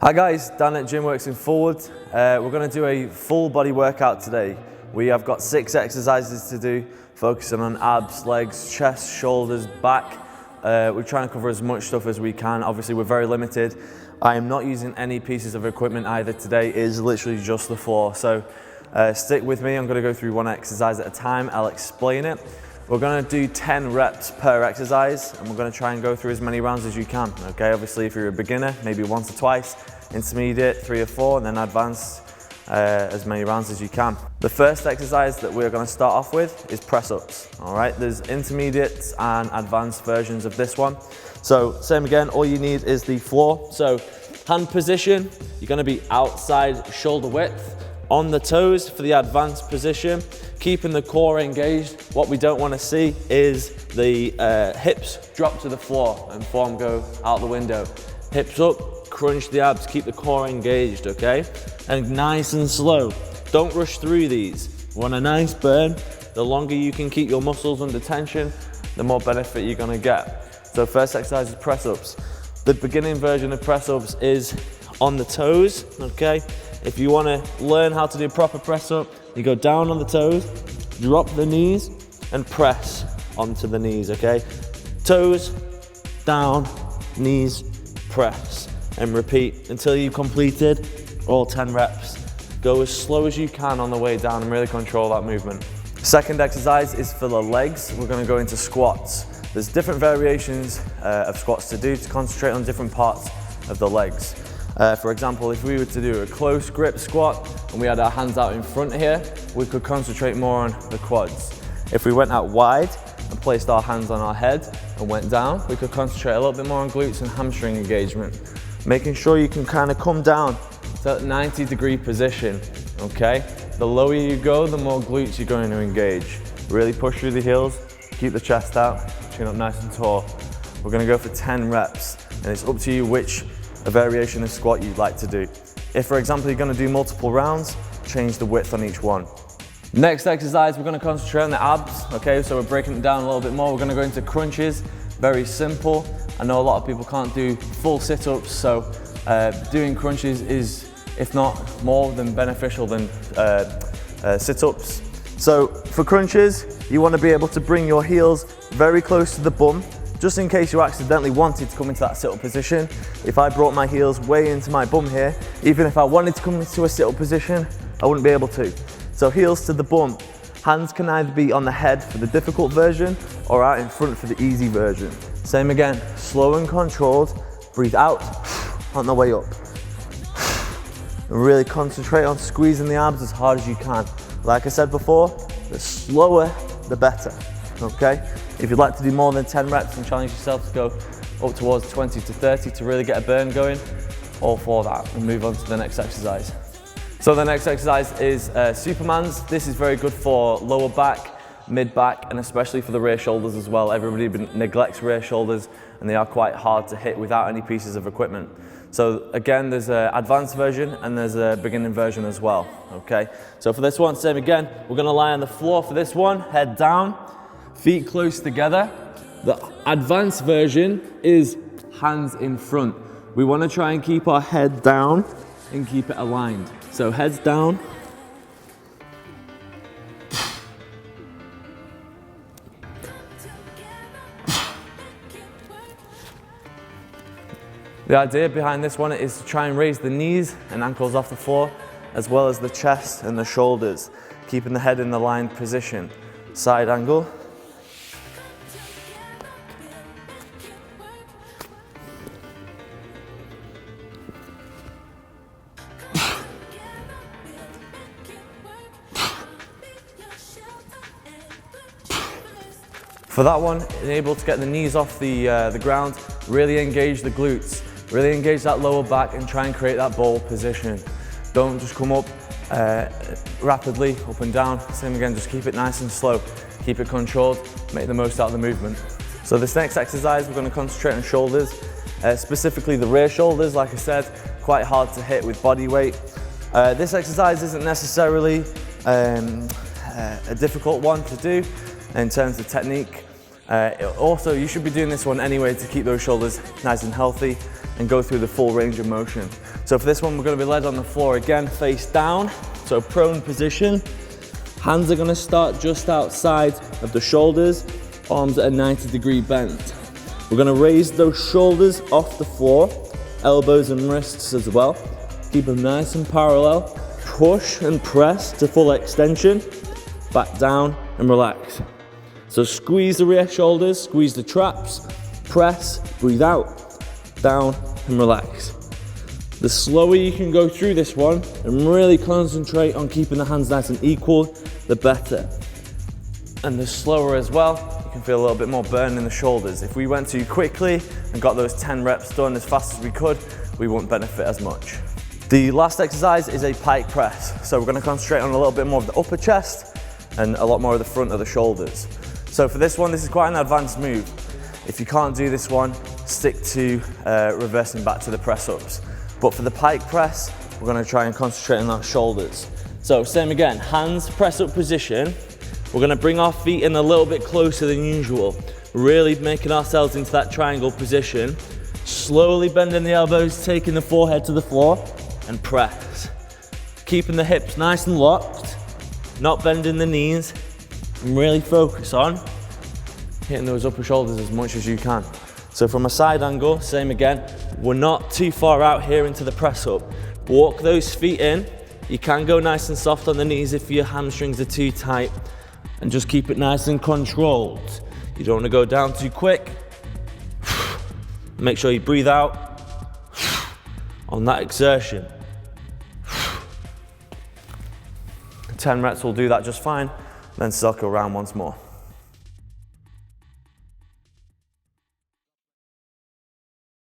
Hi guys, Dan at GymWorks in Forward. We're going to do a full body workout today. We have got 6 exercises to do, focusing on abs, legs, chest, shoulders, back. We're trying to cover as much stuff as we can. Obviously we're very limited. I am not using any pieces of equipment either today. It is literally just the floor. So stick with me. I'm going to go through one exercise at a time. I'll explain it. We're going to do 10 reps per exercise, and we're going to try and go through as many rounds as you can. Okay, obviously if you're a beginner, maybe once or twice, intermediate 3 or 4, and then advanced as many rounds as you can. The first exercise that we're going to start off with is press-ups. All right, there's intermediate and advanced versions of this one. So same again, all you need is the floor. So hand position, you're going to be outside shoulder width. On the toes for the advanced position, keeping the core engaged. What we don't want to see is the hips drop to the floor and form go out the window. Hips up, crunch the abs, keep the core engaged, okay? And nice and slow. Don't rush through these. You want a nice burn. The longer you can keep your muscles under tension, the more benefit you're gonna get. So first exercise is press-ups. The beginning version of press-ups is on the toes, okay? If you want to learn how to do proper press up, you go down on the toes, drop the knees, and press onto the knees, okay? Toes, down, knees, press, and repeat until you've completed all 10 reps. Go as slow as you can on the way down and really control that movement. Second exercise is for the legs. We're going to go into squats. There's different variations of squats to do to concentrate on different parts of the legs. For example, if we were to do a close grip squat and we had our hands out in front here, we could concentrate more on the quads. If we went out wide and placed our hands on our head and went down, we could concentrate a little bit more on glutes and hamstring engagement. Making sure you can kind of come down to that 90-degree position, okay? The lower you go, the more glutes you're going to engage. Really push through the heels, keep the chest out, chin up nice and tall. We're gonna go for 10 reps, and it's up to you which a variation of squat you'd like to do. If, for example, you're going to do multiple rounds, change the width on each one. Next exercise, we're going to concentrate on the abs. Okay, so we're breaking it down a little bit more. We're going to go into crunches. Very simple. I know a lot of people can't do full sit-ups, so doing crunches is, if not more than beneficial than sit-ups. So for crunches, you want to be able to bring your heels very close to the bum, just in case you accidentally wanted to come into that sit-up position. If I brought my heels way into my bum here, even if I wanted to come into a sit-up position, I wouldn't be able to. So heels to the bum. Hands can either be on the head for the difficult version or out in front for the easy version. Same again, slow and controlled. Breathe out on the way up. And really concentrate on squeezing the abs as hard as you can. Like I said before, the slower, the better, okay? If you'd like to do more than 10 reps and challenge yourself to go up towards 20 to 30 to really get a burn going, all for that, and move on to the next exercise. So the next exercise is Supermans. This is very good for lower back, mid back, and especially for the rear shoulders as well. Everybody neglects rear shoulders, and they are quite hard to hit without any pieces of equipment. So again, there's an advanced version and there's a beginning version as well, okay? So for this one, same again, we're gonna lie on the floor for this one, head down, feet close together. The advanced version is hands in front. We want to try and keep our head down and keep it aligned. So heads down. The idea behind this one is to try and raise the knees and ankles off the floor, as well as the chest and the shoulders, keeping the head in the aligned position. Side angle. For that one, enable to get the knees off the ground, really engage the glutes, really engage that lower back and try and create that ball position. Don't just come up rapidly, up and down. Same again, just keep it nice and slow. Keep it controlled, make the most out of the movement. So this next exercise, we're going to concentrate on shoulders, specifically the rear shoulders. Like I said, quite hard to hit with body weight. This exercise isn't necessarily a difficult one to do in terms of technique. Also, you should be doing this one anyway to keep those shoulders nice and healthy and go through the full range of motion. So for this one, we're going to be led on the floor again, face down, so prone position. Hands are going to start just outside of the shoulders, arms at a 90-degree bend. We're going to raise those shoulders off the floor, elbows and wrists as well. Keep them nice and parallel. Push and press to full extension. Back down and relax. So squeeze the rear shoulders, squeeze the traps, press, breathe out, down and relax. The slower you can go through this one and really concentrate on keeping the hands nice and equal, the better. And the slower as well, you can feel a little bit more burn in the shoulders. If we went too quickly and got those 10 reps done as fast as we could, we wouldn't benefit as much. The last exercise is a pike press. So we're going to concentrate on a little bit more of the upper chest and a lot more of the front of the shoulders. So for this one, this is quite an advanced move. If you can't do this one, stick to reversing back to the press ups. But for the pike press, we're going to try and concentrate on our shoulders. So same again, hands press up position. We're going to bring our feet in a little bit closer than usual, really making ourselves into that triangle position. Slowly bending the elbows, taking the forehead to the floor and press. Keeping the hips nice and locked, not bending the knees, and really focus on hitting those upper shoulders as much as you can. So from a side angle, same again, we're not too far out here into the press up. Walk those feet in. You can go nice and soft on the knees if your hamstrings are too tight, and just keep it nice and controlled. You don't want to go down too quick. Make sure you breathe out on that exertion. 10 reps will do that just fine, then circle around once more.